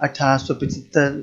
1875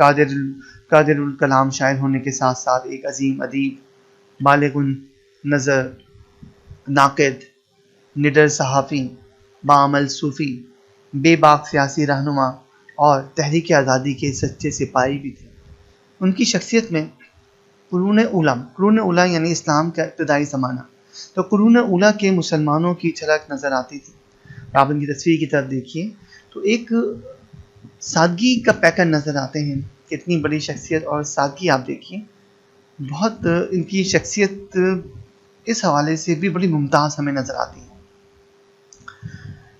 قادر قادر الکلام شاعر ہونے کے ساتھ ساتھ ایک عظیم ادیب، بالغ نظر، ناقد، نڈر صحافی، بعمل صوفی، بے باک سیاسی رہنما اور تحریک آزادی کے سچے سپاہی بھی تھے۔ ان کی شخصیت میں قرون اولا یعنی اسلام کا ابتدائی زمانہ، تو قرون اولا کے مسلمانوں کی جھلک نظر آتی تھی۔ آپ ان کی تصویر کی طرف دیکھیے تو ایک سادگی کا پیکر نظر آتے ہیں، کتنی بڑی شخصیت اور سادگی آپ دیکھیے، بہت ان کی شخصیت اس حوالے سے بھی بڑی ممتاز ہمیں نظر آتی ہے۔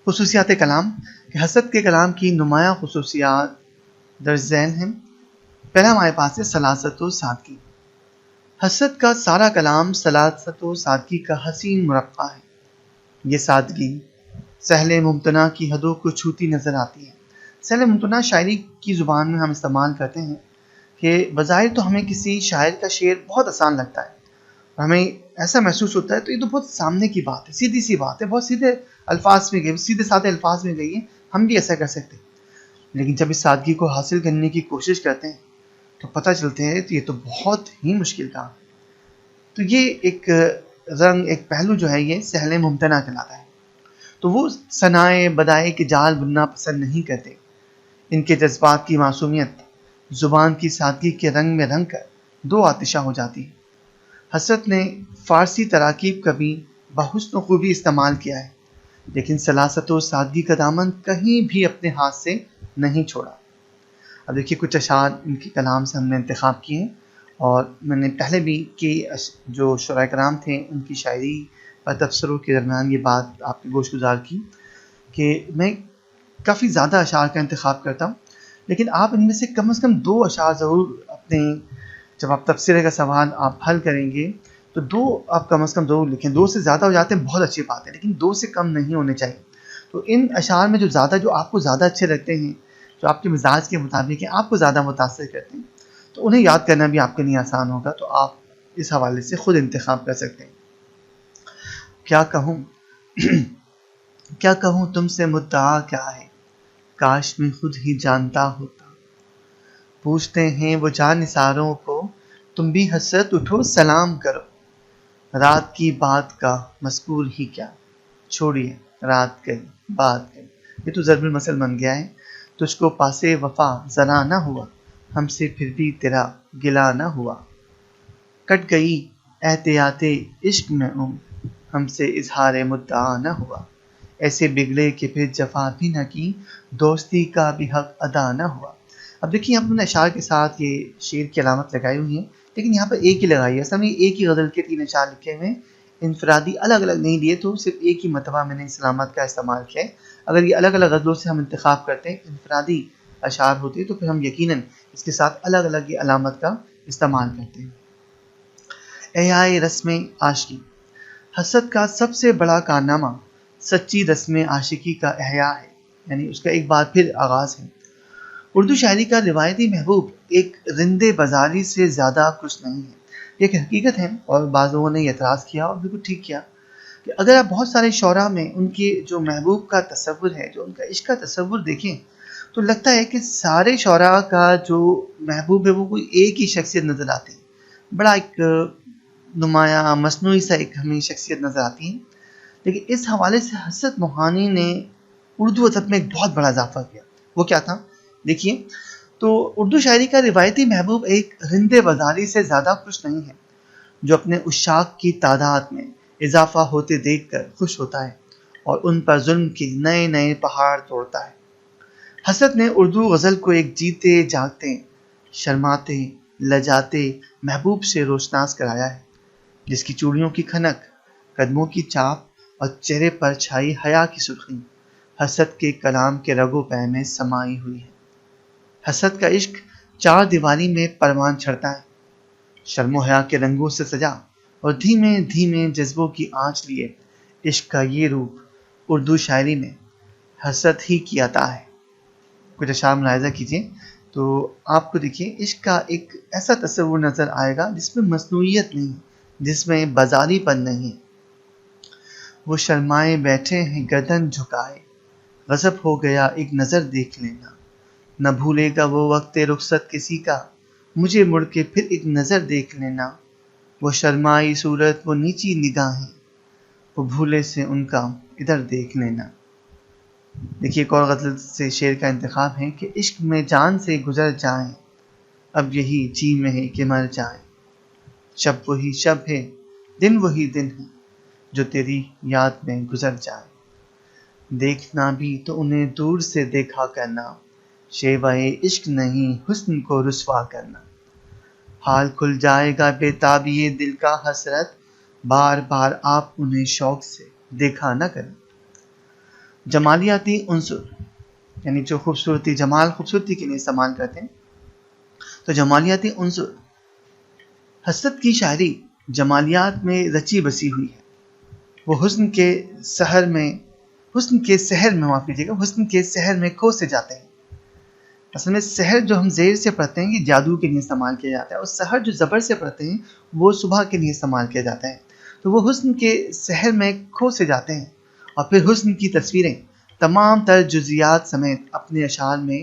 خصوصیات کلام کہ حسد کے کلام کی نمایاں خصوصیات درج ذیل ہیں۔ پہلا ہمارے پاس ہے سلاست و سادگی۔ حسد کا سارا کلام سلاست و سادگی کا حسین مرقع ہے۔ یہ سادگی سہل ممتنع کی حدوں کو چھوتی نظر آتی ہے۔ سہل ممتنع شاعری کی زبان میں ہم استعمال کرتے ہیں کہ بظاہر تو ہمیں کسی شاعر کا شعر بہت آسان لگتا ہے، ہمیں ایسا محسوس ہوتا ہے تو یہ تو بہت سامنے کی بات ہے، سیدھی سی بات ہے، بہت سیدھے الفاظ میں گئی، سیدھے سادھے الفاظ میں گئی ہے، ہم بھی ایسا کر سکتے ہیں۔ لیکن جب اس سادگی کو حاصل کرنے کی کوشش کرتے ہیں تو پتہ چلتے ہیں تو یہ تو بہت ہی مشکل کام ہے۔ تو یہ ایک رنگ، ایک پہلو جو ہے یہ سہل ممتنع کہلاتا ہے۔ تو وہ ثنائے بدائے کے جال بننا پسند نہیں کرتے۔ ان کے جذبات کی معصومیت زبان کی سادگی کے رنگ میں رنگ کر دو آتشہ ہو جاتی ہے۔ حسرت نے فارسی تراکیب کا بھی بحسن و خوبی استعمال کیا ہے، لیکن سلاست و سادگی کا دامن کہیں بھی اپنے ہاتھ سے نہیں چھوڑا۔ اب دیکھیے کچھ اشعار ان کے کلام سے ہم نے انتخاب کیے ہیں، اور میں نے پہلے بھی کہ جو شعراء کرام تھے ان کی شاعری اور تبصروں کے درمیان یہ بات آپ کے گوش گزار کی کہ میں کافی زیادہ اشعار کا انتخاب کرتا ہوں، لیکن آپ ان میں سے کم دو اشعار ضرور اپنے، جب آپ تبصرے کا سوال آپ حل کریں گے تو دو آپ کم از کم ضرور لکھیں۔ دو سے زیادہ ہو جاتے ہیں بہت اچھی بات ہے، لیکن دو سے کم نہیں ہونے چاہیے۔ تو ان اشعار میں جو آپ کو زیادہ اچھے لگتے ہیں، جو آپ کے مزاج کے مطابق ہیں، آپ کو زیادہ متاثر کرتے ہیں، تو انہیں یاد کرنا بھی آپ کے لیے آسان ہوگا، تو آپ اس حوالے سے خود انتخاب کر سکتے ہیں۔ کیا کہوں تم سے مدعا کیا ہے، کاش میں خود ہی جانتا ہوتا۔ پوچھتے ہیں وہ جانثاروں کو، تم بھی حسرت اٹھو سلام کرو۔ رات کی بات کا مذکور ہی کیا، چھوڑیے رات گئی بات گئی۔ یہ تو ضرب المثل بن گیا ہے۔ تجھ کو پاسے وفا ذرا نہ ہوا، ہم سے پھر بھی تیرا گلا نہ ہوا۔ کٹ گئی احتیاط عشق میں عمر، ہم سے اظہار مدعا نہ ہوا۔ ایسے بگڑے کہ پھر جفا بھی نہ کی، دوستی کا بھی حق ادا نہ ہوا۔ اب دیکھیے ہم نے اشعار کے ساتھ یہ شعر کی علامت لگائی ہوئی ہے، لیکن یہاں پر ایک ہی لگائی ہے، اصل میں ایک ہی غزل کے 3 اشعار لکھے ہوئے ہیں، انفرادی الگ الگ نہیں لیے، تو صرف ایک ہی مرتبہ میں نے اس علامت کا استعمال کیا ہے۔ اگر یہ الگ الگ غزلوں سے ہم انتخاب کرتے ہیں، انفرادی اشعار ہوتے تو پھر ہم یقیناً اس کے ساتھ الگ الگ یہ علامت کا استعمال کرتے ہیں۔ احیائے رسم عاشقی۔ حسد کا سب سے بڑا کارنامہ سچی رسم عاشقی کا احیاء ہے، یعنی اس کا ایک بار پھر آغاز ہے۔ اردو شاعری کا روایتی محبوب ایک رندے بازاری سے زیادہ کچھ نہیں ہے۔ یہ ایک حقیقت ہے، اور بعض لوگوں نے اعتراض کیا اور بالکل ٹھیک کیا کہ اگر آپ بہت سارے شعراء میں ان کے جو محبوب کا تصور ہے، جو ان کا عشق کا تصور دیکھیں تو لگتا ہے کہ سارے شعراء کا جو محبوب ہے وہ کوئی ایک ہی شخصیت نظر آتی ہے، بڑا ایک نمایاں مصنوعی سا ایک ہمیں شخصیت نظر آتی ہے۔ لیکن اس حوالے سے حسرت موہانی نے اردو ادب میں ایک بہت بڑا اضافہ کیا۔ وہ کیا تھا؟ دیکھیے تو اردو شاعری کا روایتی محبوب ایک رندے بازاری سے زیادہ کچھ نہیں ہے، جو اپنے عشاق کی تعداد میں اضافہ ہوتے دیکھ کر خوش ہوتا ہے اور ان پر ظلم کے نئے نئے پہاڑ توڑتا ہے۔ حسرت نے اردو غزل کو ایک جیتے جاگتے، شرماتے لجاتے محبوب سے روشناس کرایا ہے، جس کی چوڑیوں کی کھنک، قدموں کی چاپ اور چہرے پر چھائی حیا کی سرخی حسرت کے کلام کے رگ و پے میں سمائی ہوئی ہے۔ حسرت کا عشق 4 دیواری میں پروان چڑھتا ہے، شرم و حیا کے رنگوں سے سجا اور دھیمے دھیمے جذبوں کی آنچ لیے عشق کا یہ روپ اردو شاعری میں حسرت ہی کی عطا ہے۔ کچھ اشعار ملاحظہ کیجیے تو آپ کو دیکھیے عشق کا ایک ایسا تصور نظر آئے گا جس میں مصنوعیت نہیں، جس میں بازاری پن نہیں۔ وہ شرمائے بیٹھے ہیں گردن جھکائے، غضب ہو گیا ایک نظر دیکھ لینا، نہ بھولے گا وہ وقت رخصت کسی کا، مجھے مڑ کے پھر ایک نظر دیکھ لینا، وہ شرمائی صورت وہ نیچی نگاہیں، وہ بھولے سے ان کا ادھر دیکھ لینا۔ دیکھیے ایک اور غزل سے شعر کا انتخاب ہے کہ عشق میں جان سے گزر جائیں، اب یہی جی میں ہے کہ مر جائیں، شب وہی شب ہے دن وہی دن ہے، جو تیری یاد میں گزر جائے، دیکھنا بھی تو انہیں دور سے دیکھا کرنا، شیوائے عشق نہیں حسن کو رسوا کرنا، حال کھل جائے گا بے تابی دل کا حسرت، بار بار آپ انہیں شوق سے دیکھا نہ کریں۔ جمالیاتی عنصر یعنی جو خوبصورتی جمال خوبصورتی کے لیے استعمال کرتے ہیں، تو جمالیاتی عنصر حسرت کی شاعری جمالیات میں رچی بسی ہوئی ہے، وہ حسن کے سحر میں معاف کیجیے گا حسن کے سحر میں کھو سے جاتے ہیں۔ اصل میں سحر جو ہم زیر سے پڑھتے ہیں یہ جادو کے لیے استعمال کیا جاتا ہے، اور سحر جو زبر سے پڑھتے ہیں وہ صبح کے لیے استعمال کیا جاتا ہے۔ تو وہ حسن کے سحر میں کھو سے جاتے ہیں اور پھر حسن کی تصویریں تمام تر جزیات سمیت اپنے اشعار میں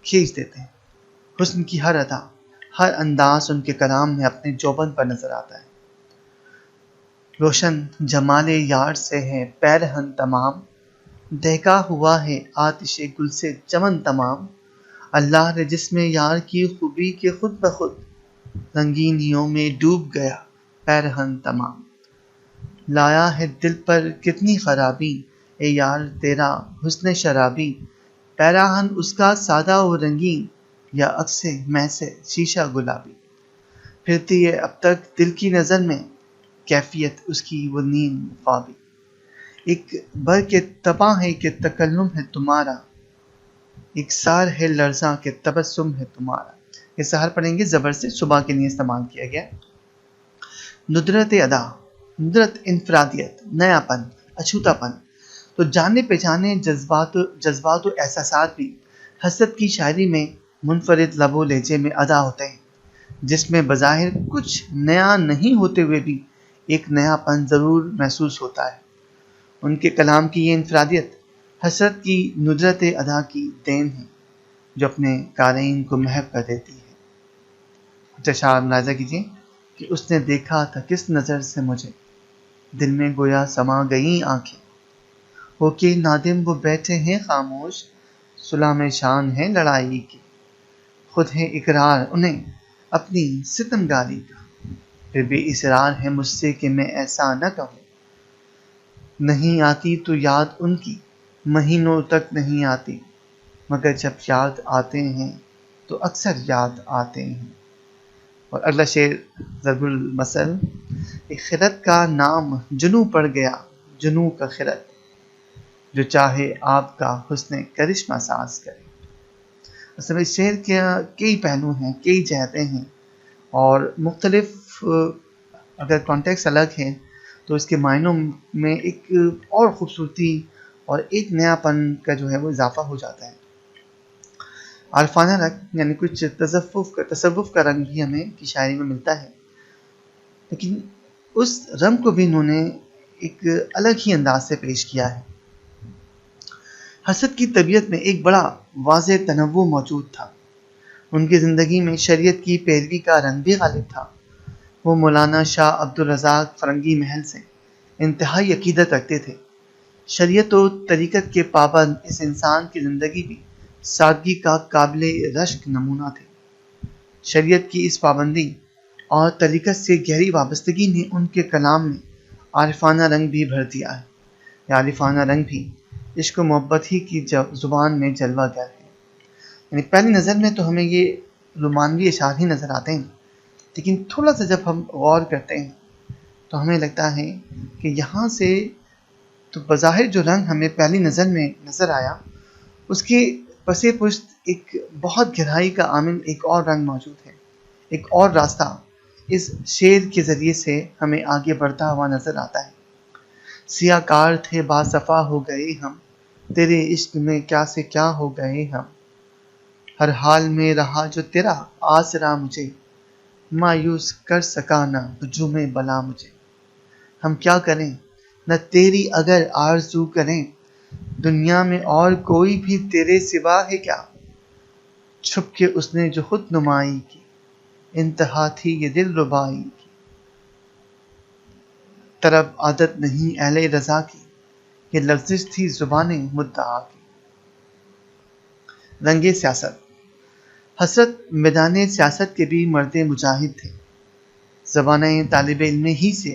کھینچ دیتے ہیں۔ حسن کی ہر ادا ہر انداز ان کے کلام میں اپنے جوبن پر نظر آتا ہے۔ روشن جمال یار سے ہے پیرہن تمام، دہکا ہوا ہے آتش گل سے چمن تمام، اللہ نے جس میں یار کی خوبی کے خود بخود، رنگینیوں میں ڈوب گیا پیرہن تمام، لایا ہے دل پر کتنی خرابی اے یار تیرا حسن شرابی، پیراہن اس کا سادہ و رنگین یا عکس میں سے شیشہ گلابی، پھرتی ہے اب تک دل کی نظر میں کیفیت اس کی وہ نیم خوابی، ایک بر کے تباں ہے کہ تکلم ہے تمہارا، ایک سار ہے لرزاں کہ تبسم ہے تمہارا۔ یہ سحر پڑھیں گے زبر سے صبح کے لیے استعمال کیا گیا۔ ندرت ادا ندرت انفرادیت نیا پن اچھوتا پن، تو جانے پہچانے جذبات و احساسات بھی حسرت کی شاعری میں منفرد لب و لہجے میں ادا ہوتے ہیں، جس میں بظاہر کچھ نیا نہیں ہوتے ہوئے بھی ایک نیا پن ضرور محسوس ہوتا ہے۔ ان کے کلام کی یہ انفرادیت حسرت کی ندرت ادا کی دین ہے، جو اپنے قارئین کو محو کر دیتی ہے۔ کچھ اشعار ملاحظہ کیجیے کہ اس نے دیکھا تھا کس نظر سے مجھے، دل میں گویا سما گئیں آنکھیں، ہو کے نادم وہ بیٹھے ہیں خاموش، صلح میں شان ہے لڑائی کی، خود ہے اقرار انہیں اپنی ستم گاری کا، پھر بھی اصرار ہے مجھ سے کہ میں ایسا نہ کہوں، نہیں آتی تو یاد ان کی مہینوں تک نہیں آتی، مگر جب یاد آتے ہیں تو اکثر یاد آتے ہیں۔ اور اگلا شعر ضرب المثل، ایک خرد کا نام جنوں پڑ گیا، جنوں کا خرد، جو چاہے آپ کا حسن کرشمہ ساز کرے۔ اصل میں اس شعر کے کئی پہلو ہیں، کئی جہتیں ہیں، اور مختلف اگر کانٹیکس الگ ہے تو اس کے معنوں میں ایک اور خوبصورتی اور ایک نیا پن کا جو ہے وہ اضافہ ہو جاتا ہے۔ عارفانہ رنگ یعنی کچھ تصوف کا رنگ بھی ہمیں کی شاعری میں ملتا ہے، لیکن اس رنگ کو بھی انہوں نے ایک الگ ہی انداز سے پیش کیا ہے۔ حسرت کی طبیعت میں ایک بڑا واضح تنوع موجود تھا، ان کی زندگی میں شریعت کی پیروی کا رنگ بھی غالب تھا۔ وہ مولانا شاہ عبدالرزاق فرنگی محل سے انتہائی عقیدت رکھتے تھے۔ شریعت و طریقت کے پابند اس انسان کی زندگی بھی سادگی کا قابل رشک نمونہ تھے۔ شریعت کی اس پابندی اور طریقت سے گہری وابستگی نے ان کے کلام میں عارفانہ رنگ بھی بھر دیا ہے۔ یہ عارفانہ رنگ بھی عشق و محبت ہی کی زبان میں جلوہ گر ہے۔ یعنی پہلی نظر میں تو ہمیں یہ رومانوی اشعار ہی نظر آتے ہیں، لیکن تھوڑا سا جب ہم غور کرتے ہیں تو ہمیں لگتا ہے کہ یہاں سے تو بظاہر جو رنگ ہمیں پہلی نظر میں نظر آیا، اس کے پس پشت ایک بہت گہرائی کا عامل ایک اور رنگ موجود ہے، ایک اور راستہ اس شعر کے ذریعے سے ہمیں آگے بڑھتا ہوا نظر آتا ہے۔ سیاہ کار تھے باصفا ہو گئے ہم، تیرے عشق میں کیا سے کیا ہو گئے ہم، ہر حال میں رہا جو تیرا آسرا مجھے، مایوس کر سکا نہ ہجوم بلا مجھے، ہم کیا کریں نہ تیری اگر آرزو کریں، دنیا میں اور کوئی بھی تیرے سوا ہے کیا، چھپ کے اس نے جو خود نمائی کی، انتہا تھی یہ دل ربائی کی، طرب عادت نہیں اہل رضا کی، یہ لفظ تھی زبان مدعا کی۔ رنگ سیاست۔ حسرت میدان سیاست کے بھی مرد مجاہد تھے، زمانہ طالب علم ہی سے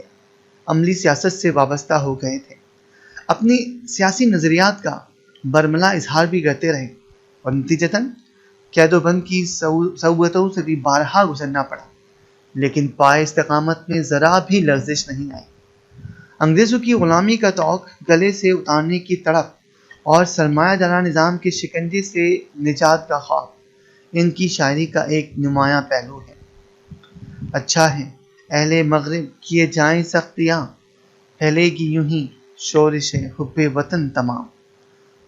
عملی سیاست سے وابستہ ہو گئے تھے، اپنی سیاسی نظریات کا برملا اظہار بھی کرتے رہے اور نتیجتاً قید و بند کی صعوبتوں سے بھی بارہا گزرنا پڑا، لیکن پائے استقامت میں ذرا بھی لغزش نہیں آئی۔ انگریزوں کی غلامی کا طوق گلے سے اتارنے کی تڑپ اور سرمایہ دارہ نظام کے شکنجے سے نجات کا خواب ان کی شاعری کا ایک نمایاں پہلو ہے۔ اچھا ہے اہل مغرب کیے جائیں سختیاں، پھیلے گی یوں ہی شورش حب وطن تمام۔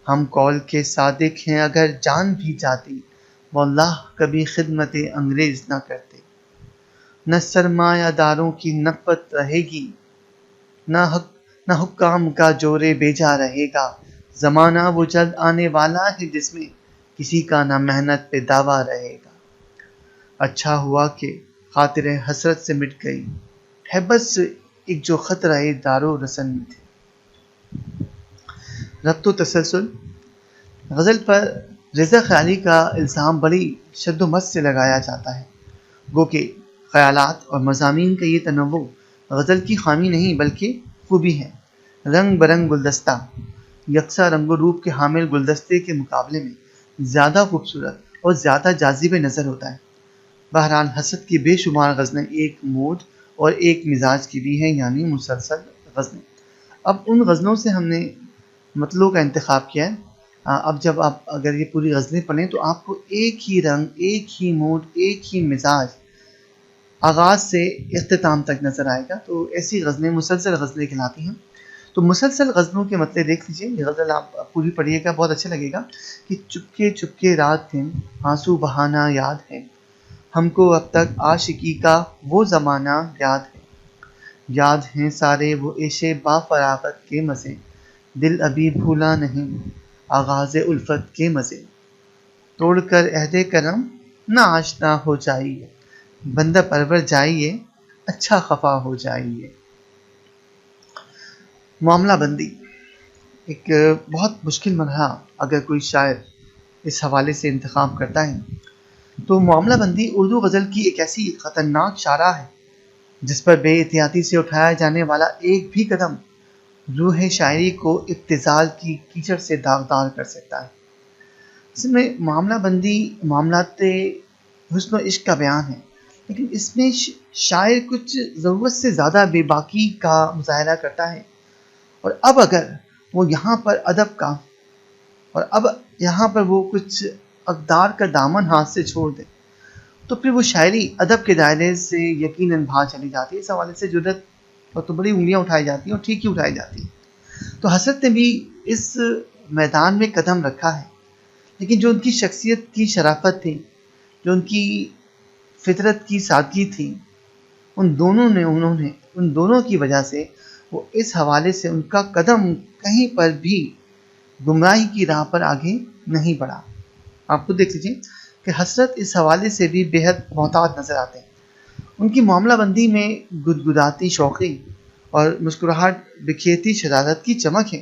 ہم قول کے صادق ہیں اگر جان بھی جاتی، واللہ کبھی خدمت انگریز نہ کرتے۔ نہ سرمایہ داروں کی نفرت رہے گی، نہ حکام کا جور بیجا رہے گا۔ زمانہ وہ جلد آنے والا ہے جس میں کسی کا نہ محنت پہ دعویٰ رہے گا۔ اچھا ہوا کہ خاطر حسرت سے مٹ گئی ہے بس ایک جو خطرہ دار و رسن میں تھے۔ ربط و تسلسل۔ غزل پر رضا خیالی کا الزام بڑی شد و مت سے لگایا جاتا ہے، گو کہ خیالات اور مضامین کا یہ تنوع غزل کی خامی نہیں بلکہ خوبی ہے۔ رنگ برنگ گلدستہ یکساں رنگ و روپ کے حامل گلدستے کے مقابلے میں زیادہ خوبصورت اور زیادہ جاذب نظر ہوتا ہے۔ بہرحال حسرت کی بے شمار غزلیں ایک موڈ اور ایک مزاج کی بھی ہیں، یعنی مسلسل غزلیں۔ اب ان غزلوں سے ہم نے مطلوع کا انتخاب کیا ہے۔ اب جب آپ اگر یہ پوری غزلیں پڑھیں تو آپ کو ایک ہی رنگ، ایک ہی موڈ، ایک ہی مزاج آغاز سے اختتام تک نظر آئے گا، تو ایسی غزلیں مسلسل غزلیں کہلاتی ہیں۔ تو مسلسل غزلوں کے مطلب دیکھ لیجئے، یہ غزل آپ پوری پڑھیے گا، بہت اچھا لگے گا کہ چپکے چپکے رات دن آنسو بہانا یاد ہے، ہم کو اب تک عاشقی کا وہ زمانہ یاد ہے، یاد ہیں سارے وہ عیشے با فراغت کے مزے، دل ابھی بھولا نہیں آغاز الفت کے مزے، توڑ کر عہد کرم نہ آشنا ہو جائیے، بندہ پرور جائیے اچھا خفا ہو جائیے۔ معاملہ بندی ایک بہت مشکل مرحلہ اگر کوئی شاعر اس حوالے سے انتخاب کرتا ہے تو معاملہ بندی اردو غزل کی ایک ایسی خطرناک شاہراہ ہے جس پر بے احتیاطی سے اٹھایا جانے والا ایک بھی قدم روح شاعری کو ابتذال کی کیچڑ سے داغدار کر سکتا ہے۔ اس میں معاملہ بندی معاملات حسن و عشق کا بیان ہے، لیکن اس میں شاعر کچھ ضرورت سے زیادہ بے باکی کا مظاہرہ کرتا ہے، اور اب اگر وہ یہاں پر ادب کا اور اب یہاں پر وہ کچھ اقدار کا دامن ہاتھ سے چھوڑ دے تو پھر وہ شاعری ادب کے دائرے سے یقیناً باہر چلی جاتی ہے۔ اس حوالے سے جرأت اور تو بڑی انگلیاں اٹھائی جاتی ہیں اور ٹھیک ہی اٹھائی جاتی ہیں۔ تو حسرت نے بھی اس میدان میں قدم رکھا ہے، لیکن جو ان کی شخصیت کی شرافت تھی، جو ان کی فطرت کی سادگی تھی، ان دونوں کی وجہ سے وہ اس حوالے سے ان کا قدم کہیں پر بھی گمراہی کی راہ پر آگے نہیں بڑھا۔ آپ خود دیکھ لیجیے کہ حسرت اس حوالے سے بھی بے حد محتاط نظر آتے ہیں۔ ان کی معاملہ بندی میں گدگداتی شوخی اور مسکراہٹ بکھیرتی شرارت کی چمک ہے،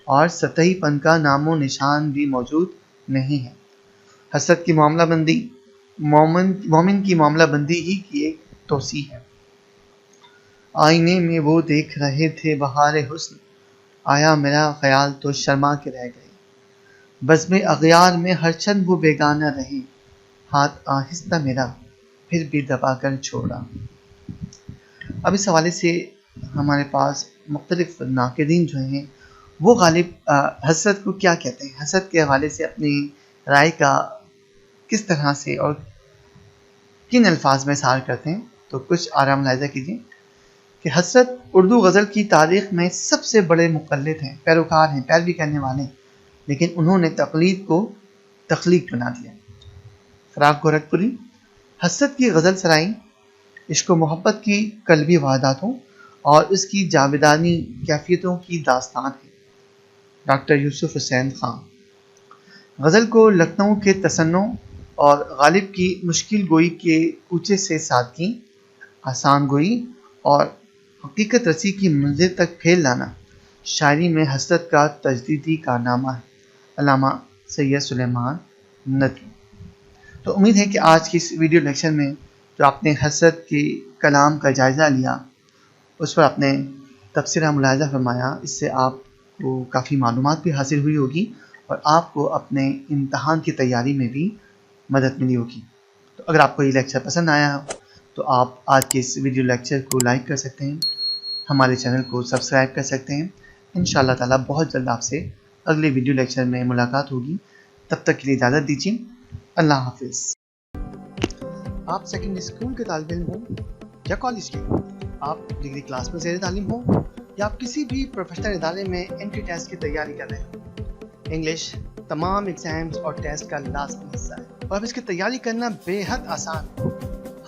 اور سطحی پن کا نام و نشان بھی موجود نہیں ہے۔ حسرت کی معاملہ بندی مومن کی معاملہ بندی ہی کی ایک توسیع ہے۔ آئینے میں وہ دیکھ رہے تھے بہار حسن، آیا میرا خیال تو شرما کے رہ گئے، بزم اغیار میں ہر چند وہ بیگانہ رہے، ہاتھ آہستہ میرا پھر بھی دبا کر چھوڑا۔ اب اس حوالے سے ہمارے پاس مختلف ناقدین جو ہیں وہ غالب حسرت کو کیا کہتے ہیں، حسرت کے حوالے سے اپنی رائے کا کس طرح سے اور کن الفاظ میں اظہار کرتے ہیں۔ تو کچھ آرا ملاحظہ کیجیے کہ حسرت اردو غزل کی تاریخ میں سب سے بڑے مقلد ہیں، پیروکار ہیں، پیروی کرنے والے، لیکن انہوں نے تقلید کو تخلیق بنا دیا۔ فراق گورکھپوری۔ حسرت کی غزل سرائی عشق و محبت کی قلبی وحداتوں اور اس کی جاویدانی کیفیتوں کی داستان ہے۔ ڈاکٹر یوسف حسین خان۔ غزل کو لکھنؤ کے تصنع اور غالب کی مشکل گوئی کے کوچے سے سادگی، آسان گوئی اور حقیقت رسی کی منزل تک پھیل لانا شاعری میں حسرت کا تجدیدی کارنامہ ہے۔ علامہ سید سلیمان ندوی۔ تو امید ہے کہ آج کی اس ویڈیو لیکچر میں جو آپ نے حسرت کے کلام کا جائزہ لیا، اس پر آپ نے تبصرہ ملاحظہ فرمایا، اس سے آپ کو کافی معلومات بھی حاصل ہوئی ہوگی اور آپ کو اپنے امتحان کی تیاری میں بھی مدد ملی ہوگی۔ تو اگر آپ کو یہ لیکچر پسند آیا ہو تو آپ آج کے اس ویڈیو لیکچر کو لائک کر سکتے ہیں، ہمارے چینل کو سبسکرائب کر سکتے ہیں۔ انشاءاللہ تعالیٰ بہت جلد آپ سے اگلے ویڈیو لیکچر میں ملاقات ہوگی۔ تب تک کے لیے اجازت دیجیے۔ اللہ حافظ۔ آپ سیکنڈری اسکول کے طالب علم ہوں یا کالج کے، آپ ڈگری کلاس میں زیر تعلیم ہوں یا آپ کسی بھی پروفیشنل ادارے میں انٹری ٹیسٹ کی تیاری کر رہے ہیں، انگلش تمام ایگزامز اور ٹیسٹ کا لازمی حصہ ہے اور اب اس کی تیاری کرنا بے حد آسان ہے۔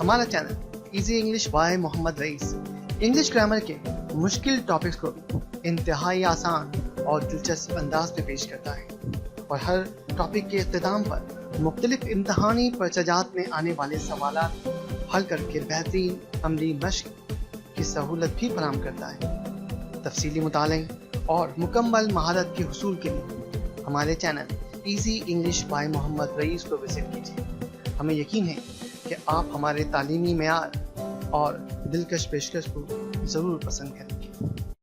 ہمارا channel easy English by Muhammad Raees English grammar کے مشکل ٹاپکس کو بھی انتہائی آسان اور دلچسپ انداز میں پیش کرتا ہے اور ہر ٹاپک کے اختتام پر مختلف امتحانی پرچجات میں آنے والے سوالات حل کر کے بہترین عملی مشق کی سہولت بھی فراہم کرتا ہے۔ تفصیلی مطالعے اور مکمل مہارت کے حصول کے لیے ہمارے channel easy English by Muhammad رئیس کو وزٹ کیجیے۔ ہمیں یقین ہے کہ آپ ہمارے تعلیمی معیار اور دلکش پیشکش کو ضرور پسند کریں گے۔